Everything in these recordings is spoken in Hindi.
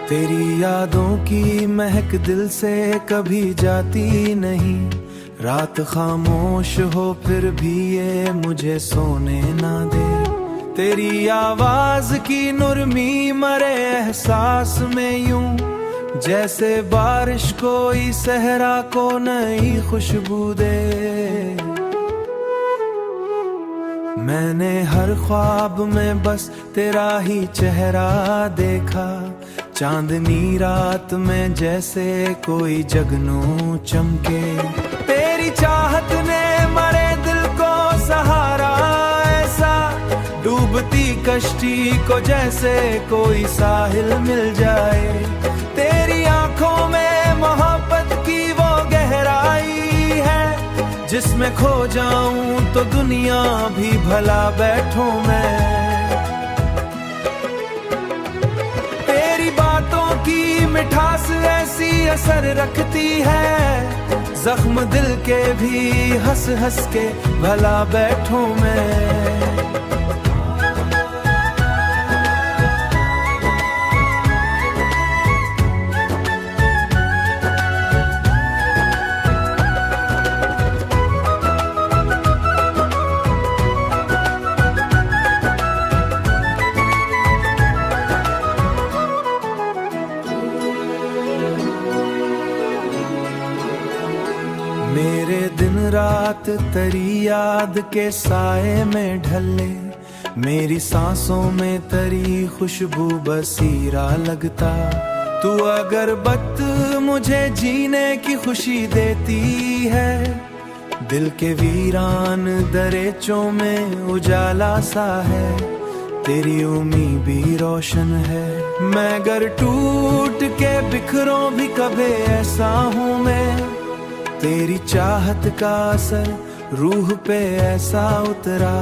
तेरी यादों की महक दिल से कभी जाती नहीं। रात खामोश हो फिर भी ये मुझे सोने ना दे। तेरी आवाज की नुरमी मरे एहसास में यूं, जैसे बारिश कोई सहरा को नई खुशबू दे। मैंने हर ख्वाब में बस तेरा ही चेहरा देखा। चांदनी रात में जैसे कोई जगनू चमके। तेरी चाहत ने मरे दिल को सहारा ऐसा, डूबती कश्ती को जैसे कोई साहिल मिल जाए। तेरी आंखों में मोहब्बत की वो गहराई है, जिसमें खो जाऊं तो दुनिया भी भला बैठूं मैं। तेरी बातों की मिठास ऐसी असर रखती है, जख्म दिल के भी हंस हंस के भला बैठूं मैं। मेरे दिन रात तेरी याद के साए में ढले। मेरी सांसों में तेरी खुशबू बसीरा लगता। तू अगर बत मुझे जीने की खुशी देती है, दिल के वीरान दरेचों में उजाला सा है। तेरी उम्मीद भी रोशन है। मैं अगर टूट के बिखरूं भी कभी ऐसा हूँ मैं। तेरी चाहत का असर रूह पे ऐसा उतरा,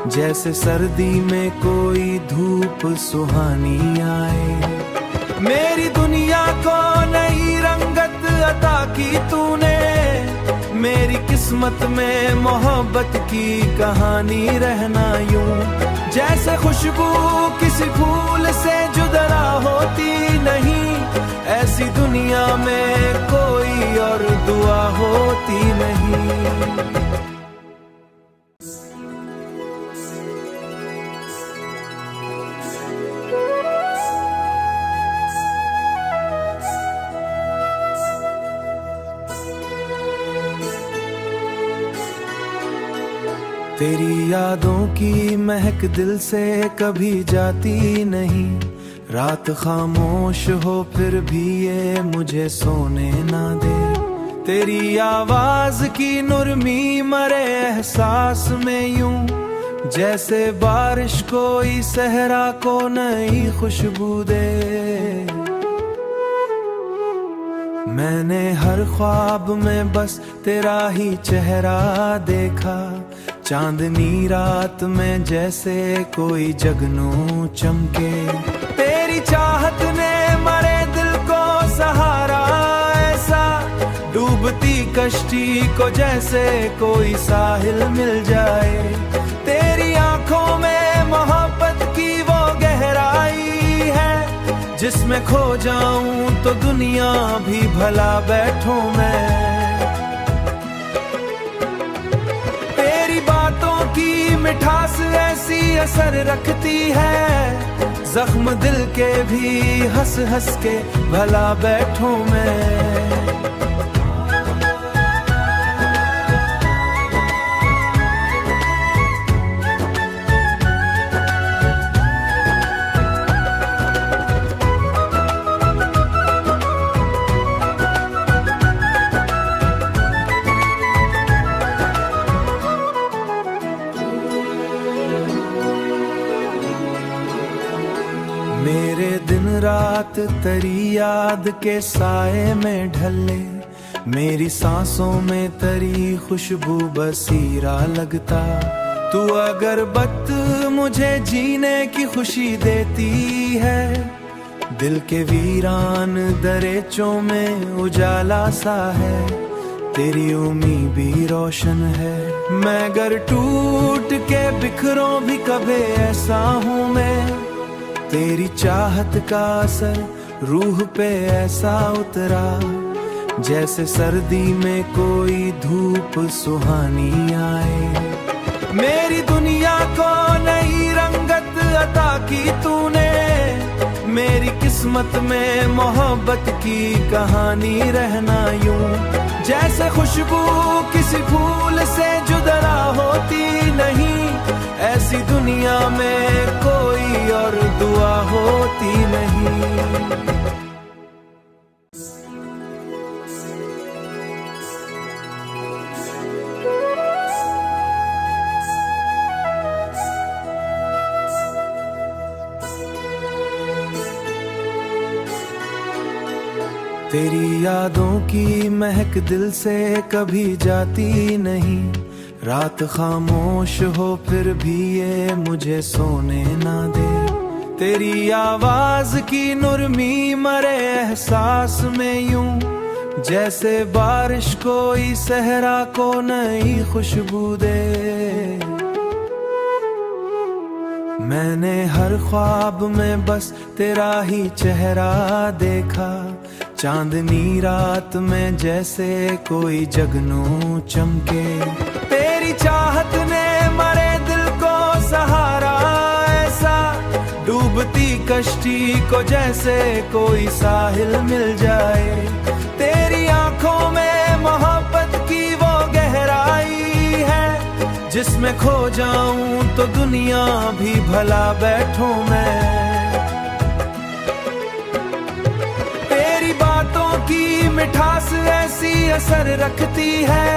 जैसे सर्दी में कोई धूप सुहानी आए। मेरी दुनिया को नई रंगत अता की तूने। मेरी किस्मत में मोहब्बत की कहानी रहना यूं, जैसे खुशबू किसी फूल से जुदा होती नहीं। ऐसी दुनिया में कोई और दुआ होती नहीं। तेरी यादों की महक दिल से कभी जाती नहीं। रात खामोश हो फिर भी ये मुझे सोने ना दे। तेरी आवाज की नुरमी मरे एहसास में यूं, जैसे बारिश कोई सहरा को नई खुशबू दे। मैंने हर ख्वाब में बस तेरा ही चेहरा देखा। चांदनी रात में जैसे कोई जगनू चमके। तेरी चाहत ने मरे दिल को सहारा ऐसा, डूबती कश्ती को जैसे कोई साहिल मिल जाए। तेरी आंखों में मोहब्बत की वो गहराई है, जिसमें खो जाऊं तो दुनिया भी भला बैठूं मैं। तेरी बातों की मिठास ऐसी असर रखती है, जख्म दिल के भी हंस हंस के भला बैठूं मैं। मेरे दिन रात तेरी याद के साए में ढले। मेरी सांसों में तेरी खुशबू बसीरा लगता। तू अगर बत मुझे जीने की खुशी देती है, दिल के वीरान दरेचों में उजाला सा है। तेरी उम्मीद भी रोशन है। मैं अगर टूट के बिखरूं भी कभी ऐसा हूँ मैं। तेरी चाहत का असर रूह पे ऐसा उतरा जैसे सर्दी में कोई धूप सुहानी आए। मेरी दुनिया को नई रंगत अता की तूने, मेरी किस्मत में मोहब्बत की कहानी रहना यूं। जैसे खुशबू किसी फूल से जुदा होती नहीं, ऐसी दुनिया में कोई और दुआ होती नहीं। तेरी यादों की महक दिल से कभी जाती नहीं, रात खामोश हो फिर भी ये मुझे सोने ना दे। तेरी आवाज की नुरमी मरे एहसास में यूं, जैसे बारिश कोई सहरा को नई खुशबू दे। मैंने हर ख्वाब में बस तेरा ही चेहरा देखा, चांदनी रात में जैसे कोई जगनू चमके। तेरी चाहत ने मरे दिल को सहारा ऐसा, डूबती कश्ती को जैसे कोई साहिल मिल जाए। तेरी आंखों में मोहब्बत की वो गहराई है, जिसमें खो जाऊं तो दुनिया भी भला बैठूं मैं। की मिठास ऐसी असर रखती है,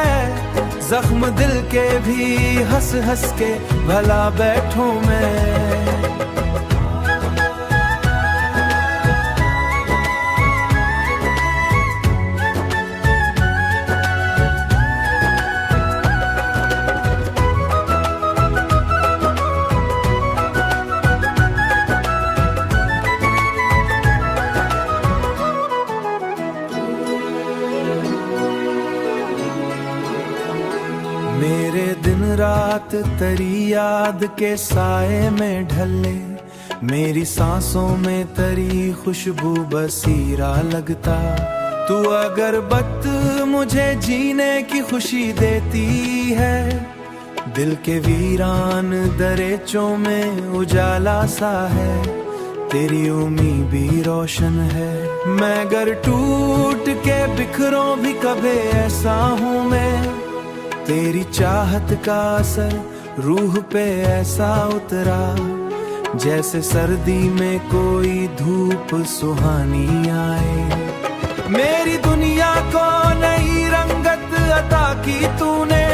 जख्म दिल के भी हंस हंस के भला बैठूं मैं। मेरे दिन रात तेरी याद के साए में ढले, मेरी सांसों में तेरी खुशबू बसीरा लगता। तू अगर बत मुझे जीने की खुशी देती है, दिल के वीरान दरेचों में उजाला सा है। तेरी उम्मीद भी रोशन है, मैं अगर टूट के बिखरूं भी कभी ऐसा हूँ मैं। तेरी चाहत का असर रूह पे ऐसा उतरा, जैसे सर्दी में कोई धूप सुहानी आए। मेरी दुनिया को नई रंगत अता की तूने,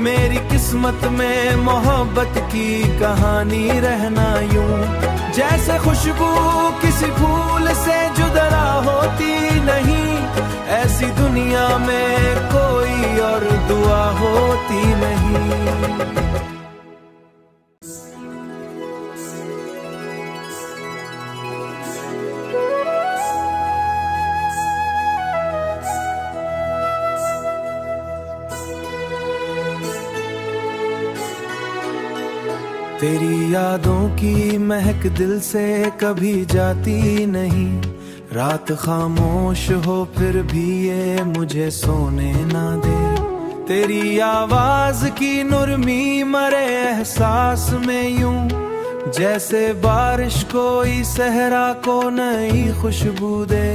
मेरी किस्मत में मोहब्बत की कहानी रहना यूं। जैसे खुशबू किसी फूल से जुदा होती नहीं, ऐसी दुनिया में कोई और दुआ होती नहीं। तेरी यादों की महक दिल से कभी जाती नहीं, रात खामोश हो फिर भी ये मुझे सोने ना दे। तेरी आवाज की नुरमी मरे एहसास में यूं, जैसे बारिश कोई सहरा को नई खुशबू दे।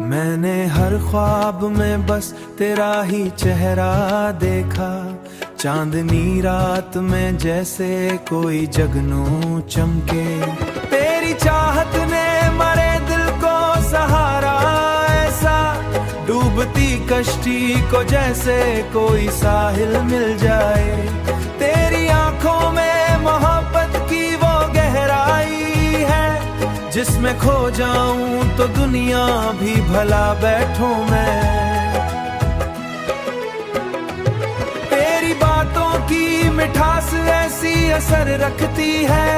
मैंने हर ख्वाब में बस तेरा ही चेहरा देखा, चांदनी रात में जैसे कोई जगनू चमके। तेरी चाहत ने मरे दिल को सहारा ऐसा, डूबती कश्ती को जैसे कोई साहिल मिल जाए। तेरी आंखों में मोहब्बत की वो गहराई है, जिसमें खो जाऊं तो दुनिया भी भला बैठूं मैं। की मिठास ऐसी असर रखती है,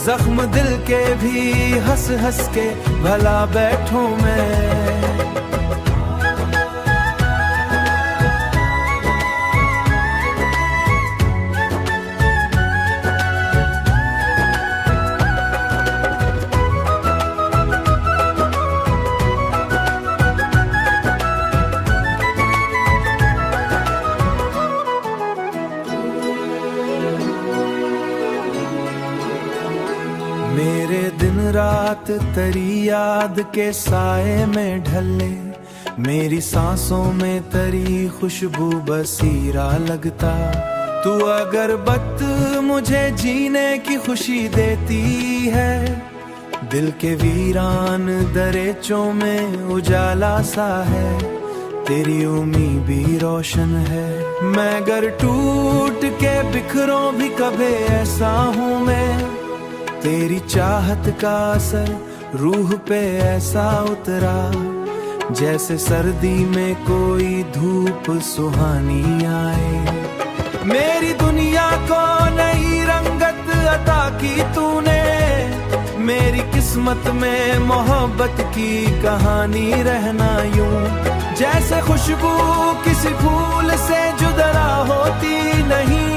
जख्म दिल के भी हंस हंस के भला बैठूं मैं। मेरे दिन रात तेरी याद के साए में ढले, मेरी सांसों में तेरी खुशबू बसीरा लगता। तू अगर बत मुझे जीने की खुशी देती है, दिल के वीरान दरेचों में उजाला सा है, तेरी उम्मीद भी रोशन है। मैं अगर टूट के बिखरों भी कभी ऐसा हूँ मैं, तेरी चाहत का असर रूह पे ऐसा उतरा, जैसे सर्दी में कोई धूप सुहानी आए। मेरी दुनिया को नई रंगत अता की तूने, मेरी किस्मत में मोहब्बत की कहानी रहना यूं, जैसे खुशबू किसी फूल से जुदा होती नहीं,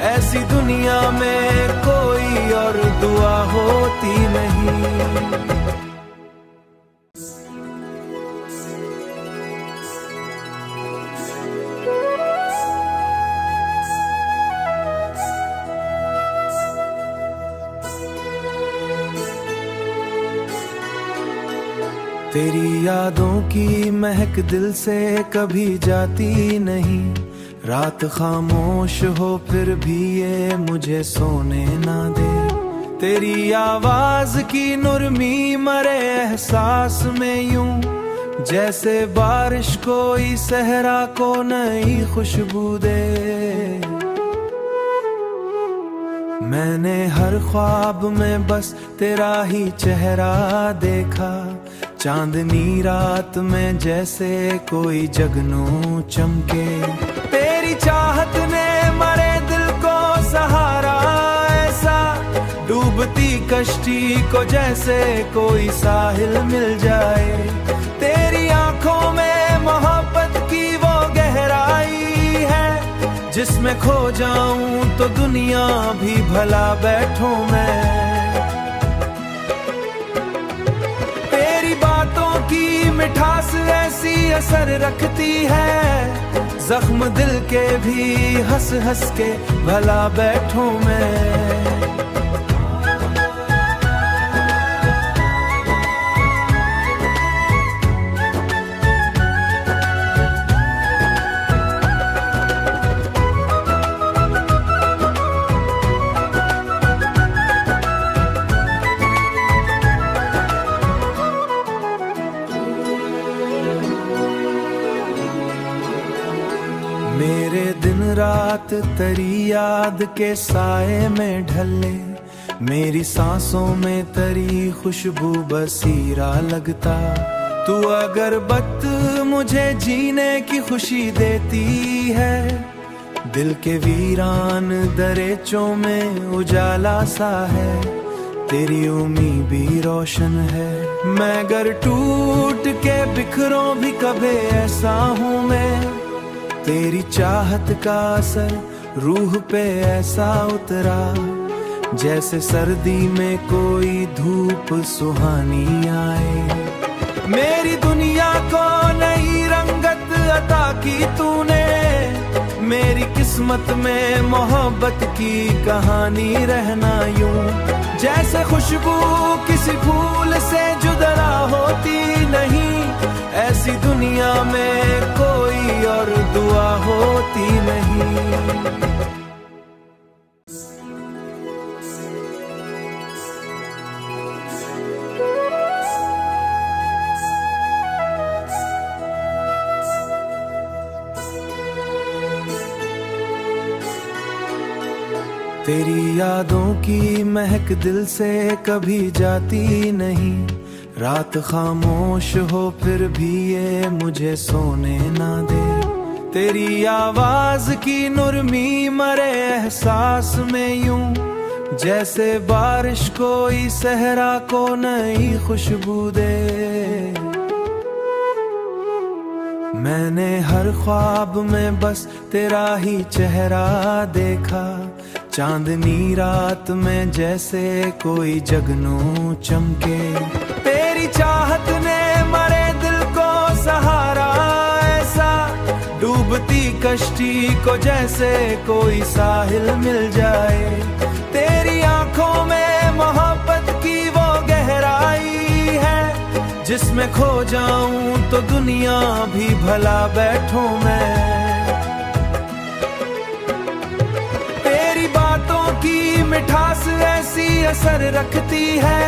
ऐसी दुनिया में कोई और दुआ होती नहीं। तेरी यादों की महक दिल से कभी जाती नहीं, रात खामोश हो फिर भी ये मुझे सोने ना दे। तेरी आवाज की नुरमी मरे एहसास में यूं, जैसे बारिश कोई सहरा को नई खुशबू दे। मैंने हर ख्वाब में बस तेरा ही चेहरा देखा, चांदनी रात में जैसे कोई जगनू चमके। तेरी चाहत ने मरे दिल को सहारा ऐसा, डूबती कश्ती को जैसे कोई साहिल मिल जाए। तेरी आंखों में मोहब्बत की वो गहराई है, जिसमें खो जाऊं तो दुनिया भी भला बैठूं मैं। तेरी बातों की मिठास ऐसी असर रखती है, जख्म दिल के भी हंस हंस के भला बैठूं मैं। मेरे दिन रात तेरी याद के साए में ढले, मेरी सांसों में तेरी खुशबू बसीरा लगता। तू अगर बत मुझे जीने की खुशी देती है, दिल के वीरान दरेचों में उजाला सा है, तेरी उम्मीद भी रोशन है। मैं अगर टूट के बिखरों भी कभी ऐसा हूँ मैं, तेरी चाहत का असर रूह पे ऐसा उतरा, जैसे सर्दी में कोई धूप सुहानी आए। मेरी दुनिया को नई रंगत अता की तूने, मेरी किस्मत में मोहब्बत की कहानी रहना यूं, जैसे खुशबू किसी फूल से जुदा होती नहीं, ऐसी दुनिया में कोई और दुआ होती नहीं। तेरी यादों की महक दिल से कभी जाती नहीं, रात खामोश हो फिर भी ये मुझे सोने ना दे। तेरी आवाज की नुरमी मरे एहसास में यूं, जैसे बारिश कोई सहरा को नई खुशबू दे। मैंने हर ख्वाब में बस तेरा ही चेहरा देखा, चांदनी रात में जैसे कोई जगनू चमके। तेरी चाहत ने मरे दिल को सहारा ऐसा, डूबती कश्ती को जैसे कोई साहिल मिल जाए। तेरी आंखों में मोहब्बत जिसमें खो जाऊं तो दुनिया भी भला बैठूं मैं। तेरी बातों की मिठास ऐसी असर रखती है,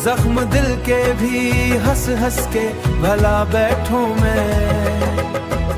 जख्म दिल के भी हंस हंस के भला बैठूं मैं।